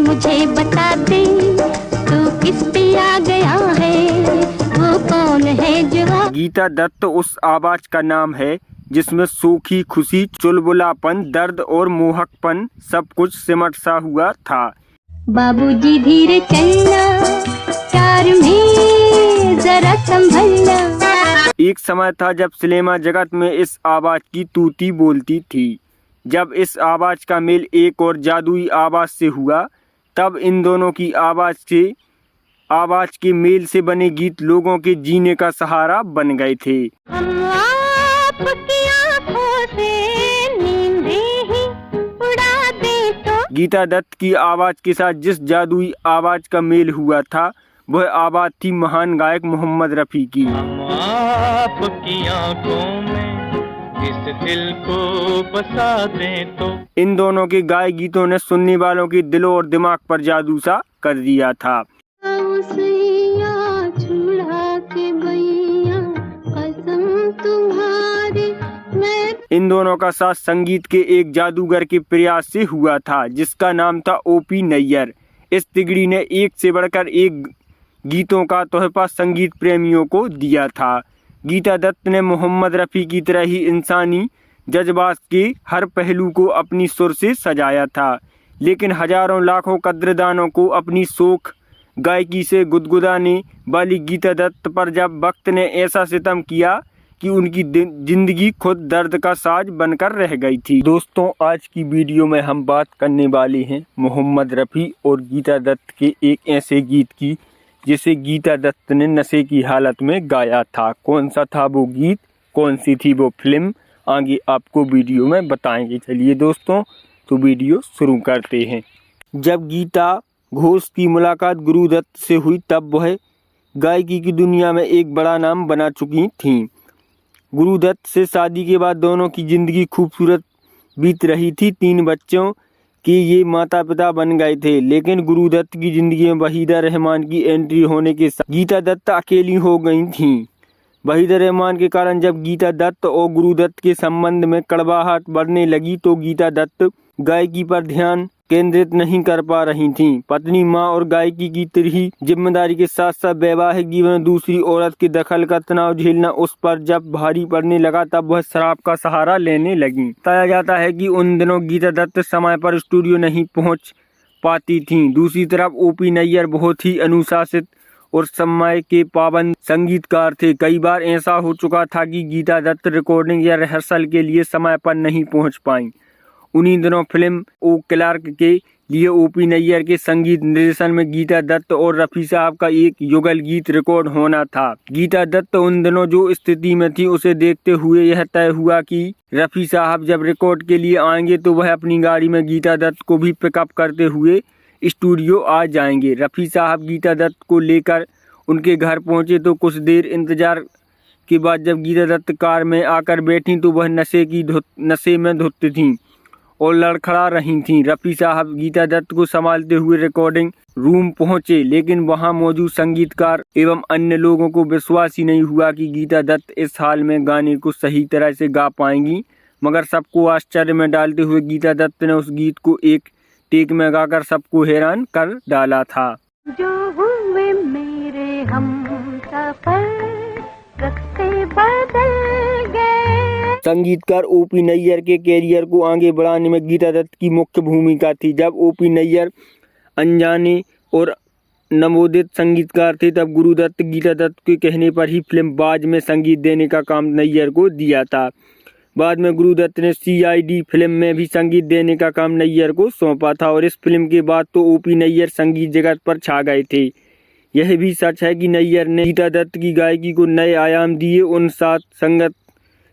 मुझे बता दे, तू किस पे आ गया है, वो कौन है जवाब। गीता दत्त उस आवाज का नाम है जिसमें सूखी खुशी, चुलबुलापन, दर्द और मोहकपन सब कुछ सिमट सा हुआ था। बाबूजी धीरे चलना, कार में जरा संभलना। एक समय था जब सिनेमा जगत में इस आवाज की तूती बोलती थी। जब इस आवाज का मेल एक और जादुई आवाज से हुआ, तब इन दोनों की आवाज के मेल से बने गीत लोगों के जीने का सहारा बन गए थे। हम आपकी आँखों से नींदें ही उड़ा दे तो। गीता दत्त की आवाज के साथ जिस जादुई आवाज का मेल हुआ था, वह आवाज थी महान गायक मोहम्मद रफ़ी की। हम आपकी आँखों में इस दिल को बसा दें तो। इन दोनों के गाए गीतों ने सुनने वालों के दिलों और दिमाग पर जादू सा कर दिया था। इन दोनों का साथ संगीत के एक जादूगर के प्रयास से हुआ था, जिसका नाम था ओपी नैयर। इस तिगड़ी ने एक से बढ़कर एक गीतों का तोहफा संगीत प्रेमियों को दिया था। गीता दत्त ने मोहम्मद रफ़ी की तरह ही इंसानी जज्बात के हर पहलू को अपनी सुर से सजाया था, लेकिन हजारों लाखों कद्रदानों को अपनी शोख गायकी से गुदगुदाने वाली गीता दत्त पर जब वक्त ने ऐसा सितम किया कि उनकी जिंदगी खुद दर्द का साज बनकर रह गई थी। दोस्तों, आज की वीडियो में हम बात करने वाले हैं मोहम्मद रफ़ी और गीता दत्त के एक ऐसे गीत की जिसे गीता दत्त ने नशे की हालत में गाया था। कौन सा था वो गीत, कौन सी थी वो फिल्म, आगे आपको वीडियो में बताएंगे। चलिए दोस्तों, तो वीडियो शुरू करते हैं। जब गीता घोष की मुलाकात गुरु दत्त से हुई, तब वह गायकी की दुनिया में एक बड़ा नाम बना चुकी थीं। गुरु दत्त से शादी के बाद दोनों की जिंदगी खूबसूरत बीत रही थी। 3 बच्चों के ये माता पिता बन गए थे, लेकिन गुरु दत्त की जिंदगी में वहीदा रहमान की एंट्री होने के साथ गीता दत्त अकेली हो गई थीं। वहीदा रहमान के कारण जब गीता दत्त और गुरु दत्त के संबंध में कड़वाहट बढ़ने लगी, तो गीता दत्त गायकी पर ध्यान केंद्रित नहीं कर पा रही थीं। पत्नी, माँ और गायकी की तिरही जिम्मेदारी के साथ साथ वैवाहिक जीवन में दूसरी औरत के दखल का तनाव झेलना उस पर जब भारी पड़ने लगा, तब वह शराब का सहारा लेने लगी। बताया जाता है कि उन दिनों गीता दत्त समय पर स्टूडियो नहीं पहुंच पाती थीं। दूसरी तरफ ओपी नैयर बहुत ही अनुशासित और समय के पाबंद संगीतकार थे। कई बार ऐसा हो चुका था कि गीता दत्त रिकॉर्डिंग या रिहर्सल के लिए समय पर नहीं पहुंच पाईं। उन्हीं दिनों फिल्म ओ क्लार्क के लिए ओपी नैयर के संगीत निर्देशन में गीता दत्त और रफ़ी साहब का एक युगल गीत रिकॉर्ड होना था। गीता दत्त उन दिनों जो स्थिति में थी, उसे देखते हुए यह तय हुआ कि रफ़ी साहब जब रिकॉर्ड के लिए आएंगे तो वह अपनी गाड़ी में गीता दत्त को भी पिकअप करते हुए स्टूडियो आ जाएंगे। रफ़ी साहब गीता दत्त को लेकर उनके घर पहुंचे तो कुछ देर इंतजार के बाद जब गीता दत्त कार में आकर बैठी, तो वह नशे में धुत थीं और लड़खड़ा रही थीं। रफ़ी साहब गीता दत्त को संभालते हुए रिकॉर्डिंग रूम पहुंचे, लेकिन वहां मौजूद संगीतकार एवं अन्य लोगों को विश्वास ही नहीं हुआ कि गीता दत्त इस हाल में गाने को सही तरह से गा पाएंगी। मगर सबको आश्चर्य में डालते हुए गीता दत्त ने उस गीत को एक टेक में गाकर सबको हैरान कर डाला था। जो हुए मेरे हमसफर, रास्ते बदल गए। संगीतकार ओपी नैयर के कैरियर को आगे बढ़ाने में गीता दत्त की मुख्य भूमिका थी। जब ओपी नैयर अनजाने और नवोदित संगीतकार थे, तब गुरु दत्त गीता दत्त के कहने पर ही फिल्म बाज में संगीत देने का काम नैयर को दिया था। बाद में गुरु दत्त ने CID फिल्म में भी संगीत देने का काम नैयर को सौंपा था और इस फिल्म के बाद तो ओपी नैयर संगीत जगत पर छा गए थे। यह भी सच है कि नैयर ने गीता दत्त की गायकी को नए आयाम दिए। उन साथ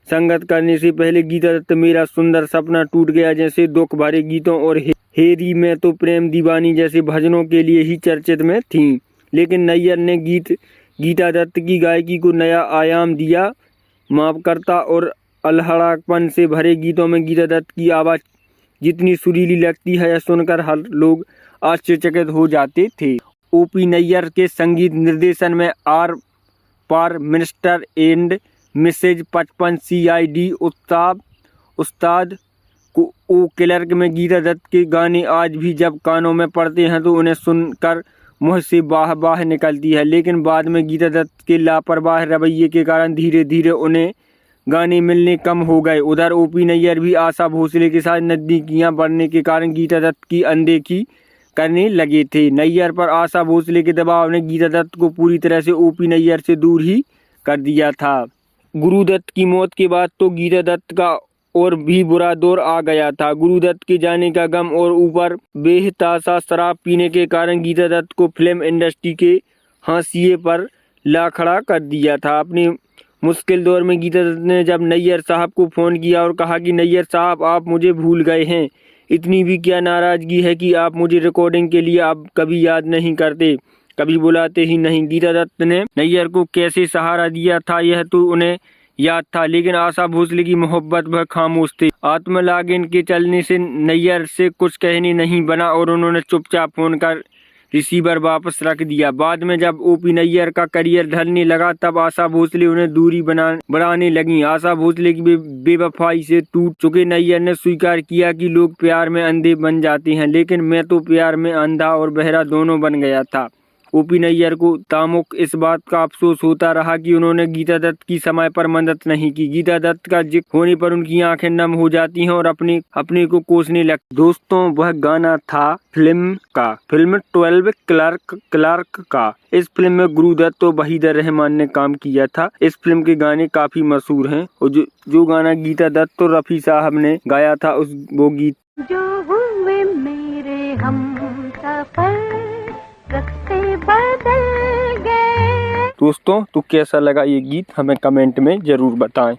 संगत करने से पहले गीता दत्त मेरा सुंदर सपना टूट गया जैसे दुख भरे गीतों और हेरी में तो प्रेम दीवानी जैसे भजनों के लिए ही चर्चित में थीं। लेकिन नैयर ने गीता दत्त की गायकी को नया आयाम दिया। माफकर्ता और अल्हड़ापन से भरे गीतों में गीता दत्त की आवाज़ जितनी सुरीली लगती है, यह सुनकर हर लोग आश्चर्यचकित हो जाते थे। ओपी नैयर के संगीत निर्देशन में Aar Paar, Mr and Mrs 55, CID, Ustad, O clerk में गीता दत्त के गाने आज भी जब कानों में पड़ते हैं तो उन्हें सुनकर मुँह से वाह वाह निकलती है, लेकिन बाद में गीता दत्त के लापरवाह रवैये के कारण धीरे धीरे उन्हें गाने मिलने कम हो गए। उधर ओपी नैयर भी आशा भोसले के साथ नजदीकियां बढ़ने के कारण गीता दत्त की अनदेखी करने लगे थे। नैयर पर आशा भोसले के दबाव ने गीता दत्त को पूरी तरह से ओपी नैयर से दूर ही कर दिया था। गुरुदत्त की मौत के बाद तो गीता दत्त का और भी बुरा दौर आ गया था। गुरुदत्त के जाने का गम और ऊपर बेहताशा शराब पीने के कारण गीता दत्त को फिल्म इंडस्ट्री के हाशिए पर ला खड़ा कर दिया था। अपनी मुश्किल दौर में गीता दत्त ने जब नैयर साहब को फ़ोन किया और कहा कि नैयर साहब आप मुझे भूल गए हैं, इतनी भी क्या नाराज़गी है कि आप मुझे रिकॉर्डिंग के लिए आप कभी याद नहीं करते, कभी बुलाते ही नहीं। गीता दत्त ने नैयर को कैसे सहारा दिया था यह तो उन्हें याद था, लेकिन आशा भोसले की मोहब्बत वह खामोश थे। आत्मलागिन के चलने से नैयर से कुछ कहने नहीं बना और उन्होंने चुपचाप फोन कर रिसीवर वापस रख दिया। बाद में जब ओपी नैयर का करियर ढलने लगा तब आशा भोसले उन्हें दूरी बढ़ाने लगी। आशा भोसले की बेवफाई से टूट चुके नैयर ने स्वीकार किया कि लोग प्यार में अंधे बन जाते हैं, लेकिन मैं तो प्यार में अंधा और बहरा दोनों बन गया था। ओपी नैयर को तामुक इस बात का अफसोस होता रहा कि उन्होंने गीता दत्त की समय पर मदद नहीं की। गीता दत्त का जिक्र होने पर उनकी आंखें नम हो जाती हैं और अपने को कोसने लगती। दोस्तों, वह गाना था फिल्म 12 क्लर्क का। इस फिल्म में गुरुदत्त और वहीदा रहमान ने काम किया था। इस फिल्म के गाने काफी मशहूर हैं और जो गाना गीता दत्त और रफी साहब ने गाया था वो गीत जो हुए मेरे हमसफर रास्ते बदल गए। दोस्तों, तो कैसा लगा ये गीत हमें कमेंट में जरूर बताएं।